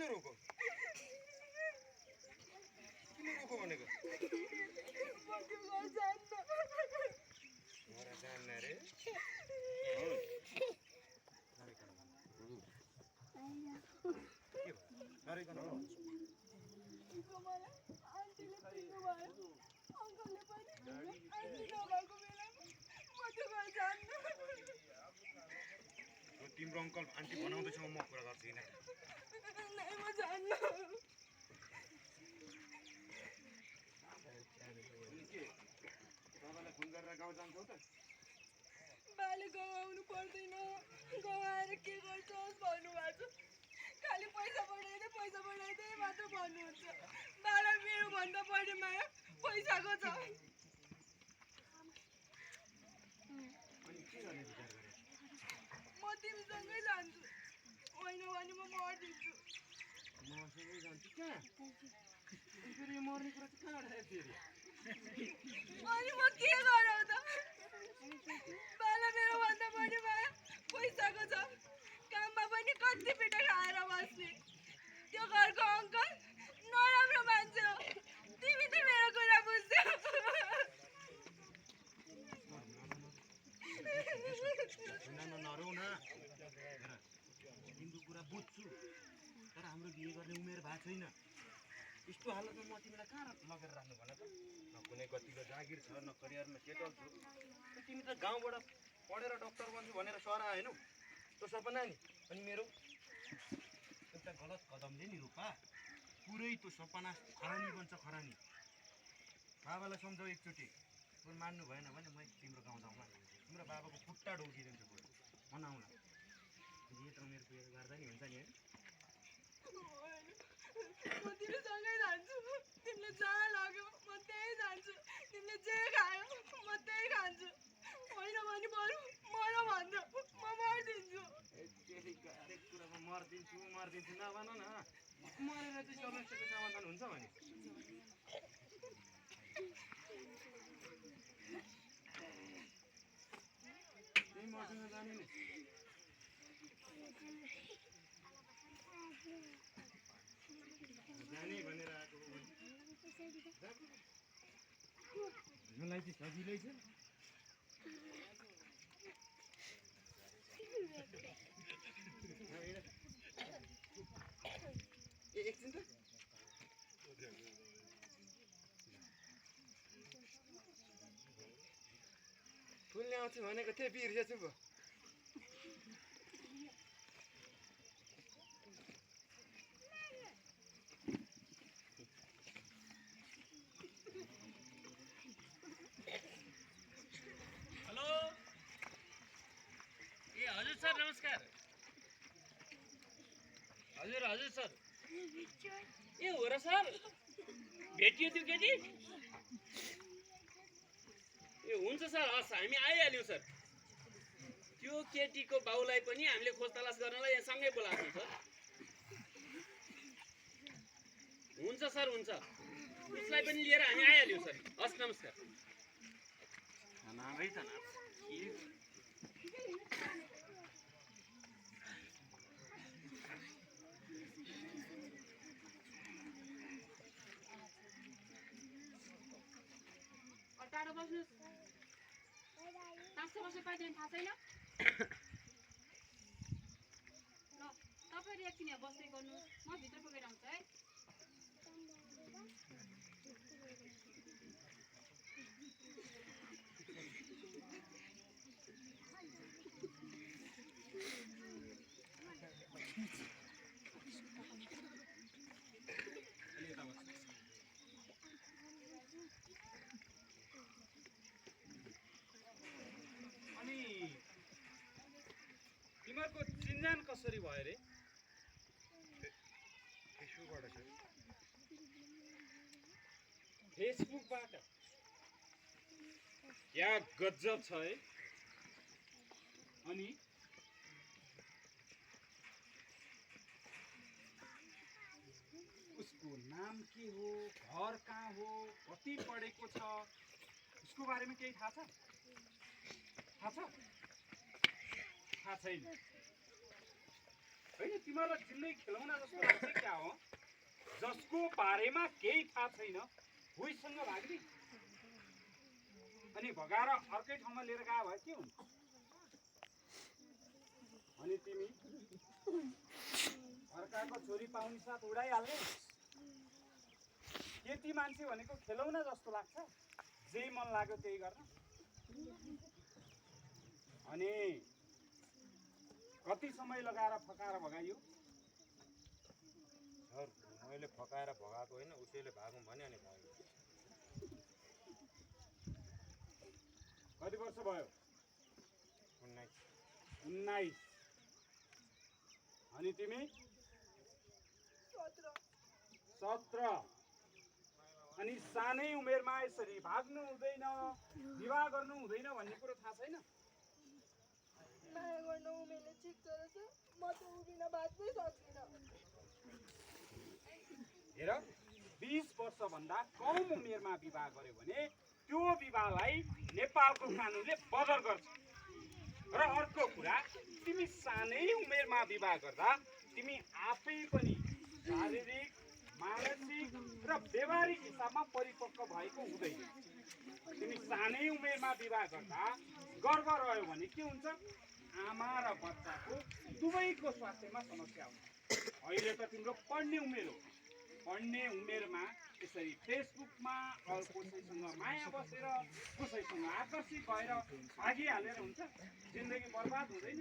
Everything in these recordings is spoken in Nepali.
रोको भनेको जान्न रे तिम्रो अङ्कल आन्टी बनाउँदैछ म कुरा गर्छु हैन म जान्न बाबालाई फोन गरेर गाउँ जान्छौ त बाले गाउँ आउनु पर्दैन गाउँ आएर के गर्छस् भन्नुभएको छ खालि पैसा बढाइदै मात्र भन्नुहुन्छ बालाई मेरो भन्दा बढी माया पैसाको छ अनि के गर्ने विचार गरे म तिमीसँगै जान्छु होइन भने म मर्दिन्छु मसँगै जान्छु कहाँ फेरि यो मर्ने कुरा चाहिँ कहाँबाट आयो फेरि अनि म के गरौँ त बाला मेरो भन्दा बढी माया पैसाको छ काममा पनि कति पिठो खाएर बस्ने त्यो घरको अङ्कल नराम्रो मान्छे हो तिमी त मेरो कुरा बुझ्छौ नरौ न तिम्रो कुरा बुझ्छु तर हाम्रो बिहे गर्ने उमेर भएको छैन यस्तो हालतमा म तिमीलाई कहाँ लगेर राख्नु भन त न कुनै गतिको जागिर छ न करियरमा सेटल छु तिमी त गाउँबाट पढेर डक्टर बन्छु भनेर सहर आएनौ त्यो सपना नि अनि मेरो एउटा गलत कदमले नि रूपा पुरै त्यो सपना खरानी बन्छ खरानी बाबालाई सम्झाउ एकचोटि बरु मान्नु भएन भने म तिम्रो गाउँ जाउँला तिम्रो बाबाको खुट्टा ढोकिदिन्छु बरु मनाउला बिहे मेरो बिहे गर्दा नि हुन्छ नि है म तिमीसँगै जान्छु तिमीले जहाँ लग्यो म त्यही जान्छु तिमीले जे खायो म त्यही खान्छु होइन भने बरु मर भन्दा म मर्दिन्छु हरेक कुरामा मर्दिन्छु नभन न मरेर चाहिँ समस्याको समाधान हुन्छ भने त्यही मसँग जाने नि जाने भनेर आएको मलाई चाहिँ सजिलै छ एकछिन त फुल ल्याउँछु भनेको थिएँ बिर्सेछु पो हेलो ए हजुर सर नमस्कार हजुर सर ए हो र सर भेटियो त्यो केटी ए हुन्छ सर हस् हामी आइहाल्यौँ सर त्यो केटीको बाउलाई पनि हामीले खोज तलास गर्नलाई यहाँ सँगै बोलाएको छौँ सर हुन्छ सर हुन्छ उसलाई पनि लिएर हामी आइहाल्यौँ सर हस् नमस्कार नामै त न टाढो बस्नुहोस् 500 वर्ष पाइदैन थाहा छैन ल तपाईँहरू एकछिन यहाँ बस्दै गर्नुहोस् म भित्र पुगेर आउँछु है अनि तिमीहरूको चिन्जान कसरी भयो रे फेसबुकबाट क्या गजब छ है अनि उसको नाम के हो घर कहाँ हो कति पढेको छ उसको बारेमा केही थाहा छ थाहा छैन होइन तिमीहरूलाई जिन्दगी खेलाउन जस्तो लाग्छ क्या हो जसको बारेमा केही थाहा छैन भुइँसँग भाग्ने अनि भगाएर अर्कै ठाउँमा लिएर गयो भए के हुन्छ अनि तिमी अर्काको छोरी पाउने साथ उडाइहाल्ने केटी मान्छे भनेको खेलाउन जस्तो लाग्छ जे मन लाग्यो त्यही गर्न अनि कति समय लगाएर फकाएर भगाइयो सर मैले फकाएर भगाएको होइन उसैले भागौँ भने अनि भाग्यो कति वर्ष भयो 19 अनि तिमी 17 अनि सानै उमेरमा यसरी भाग्नु हुँदैन विवाह गर्नु हुँदैन भन्ने कुरो थाहा छैन माया गर्न उमेरले ठिक गरेछ म त उभिन बाँच्नै सक्दिनँ हेर 20 वर्षभन्दा कम उमेरमा विवाह गर्यो भने त्यो विवाहलाई नेपालको कानुनले बदर गर्छ र अर्को कुरा तिमी सानै उमेरमा विवाह गर्दा तिमी आफै पनि शारीरिक मानसिक र व्यवहारिक हिसाबमा परिपक्व भएको हुँदैन तिमी सानै उमेरमा विवाह गर्दा गर्भ रह्यो भने के हुन्छ आमा र बच्चाको दुवैको स्वास्थ्यमा समस्या हुन्छ अहिले त तिम्रो पढ्ने उमेर हो पढ्ने उमेरमा यसरी फेसबुकमा कसैसँग माया बसेर कसैसँग आकर्षित भएर भागिहालेर हुन्छ जिन्दगी बर्बाद हुँदैन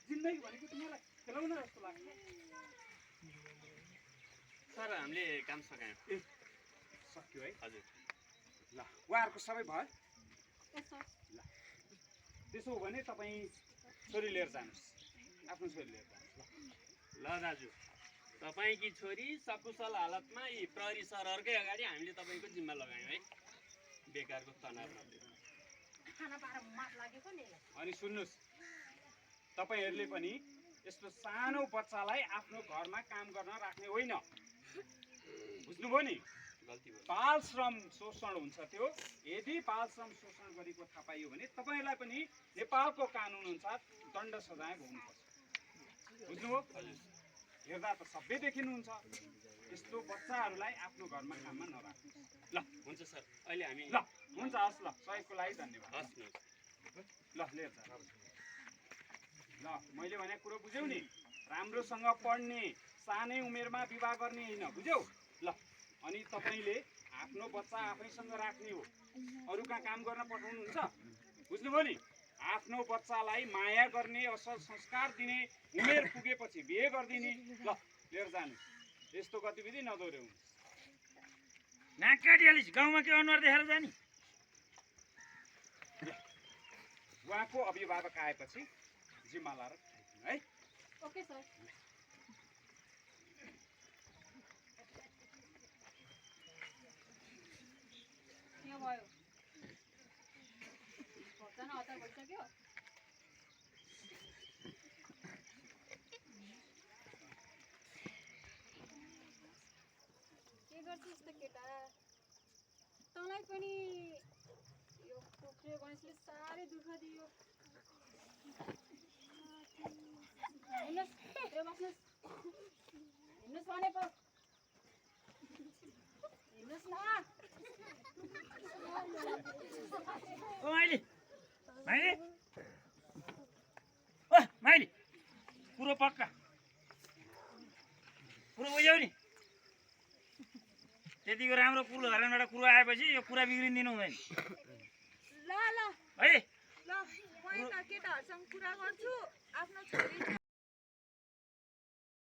जिन्दगी भनेको तिमीलाई खेलाउन जस्तो लाग्छ सर हामीले काम सकायौँ ए सक्यो है हजुर ल उहाँहरूको सबै भयो यस सर ल त्यसो हो भने तपाईँ छोरी लिएर जानुहोस् आफ्नो छोरी लिएर जानुहोस् ल दाजु तपाईँकी छोरी सकुशल हालतमा यी प्रहरी सरहरूकै अगाडि हामीले तपाईँको जिम्मा लगायौँ है बेकारको तनाव नदिनु खाना पाएर मात लागेको नि यसलाई। अनि सुन्नुहोस् तपाईँहरूले पनि यस्तो सानो बच्चालाई आफ्नो घरमा काम गर्न राख्ने होइन बुझ्नुभयो नि गल्ती भयो बाल श्रम शोषण हुन्छ त्यो यदि बाल श्रम शोषण गरेको थाहा पाइयो भने तपाईँहरूलाई पनि नेपालको कानुन अनुसार दण्ड सजाय भोग्नुपर्छ बुझ्नुभयो हेर्दा त सबै देखिनुहुन्छ यस्तो बच्चाहरूलाई आफ्नो घरमा काममा नराख्नु ल हुन्छ सर अहिले हामी ल हुन्छ हस् ल सहयोगको लागि धन्यवाद हस् न ल लिएर जा ल मैले भनेको कुरो बुझ्यौ नि राम्रोसँग पढ्ने सानै उमेरमा विवाह गर्ने होइन बुझ्यौ ल अनि तपाईँले आफ्नो बच्चा आफैसँग राख्ने हो अरू कहाँ काम गर्न पठाउनुहुन्छ बुझ्नुभयो नि आफ्नो बच्चालाई माया गर्ने असल संस्कार दिने उमेर पुगेपछि बिहे गरिदिने ल लिएर जानु यस्तो गतिविधि नदोहोऱ्याउनु नाक काटिहालिस् गाउँमा के अनुहार देखाएर जाने उहाँको अभिभावक आएपछि जिम्मा लाएर है ओके सर के भयो भक्तन हतार भइसक्यो के गर्छस् त केटा तँलाई पनि यो कुकुरे गणेशले साह्रै दुःख दियो हिँड्नुहोस् भित्र बस्नुहोस् हिँड्नुहोस् भनेको हिँड्नुहोस् न ओ माइली माइली ओ माइली कुरो पक्का कुरो बुझ्यौ नि त्यतिको राम्रो कुरो घरबाट कुरो आएपछि यो कुरा बिग्रिदिनु हुँदैन ल ल है ल म यता केटाहरूसँग कुरा गर्छु आफ्नो छोरी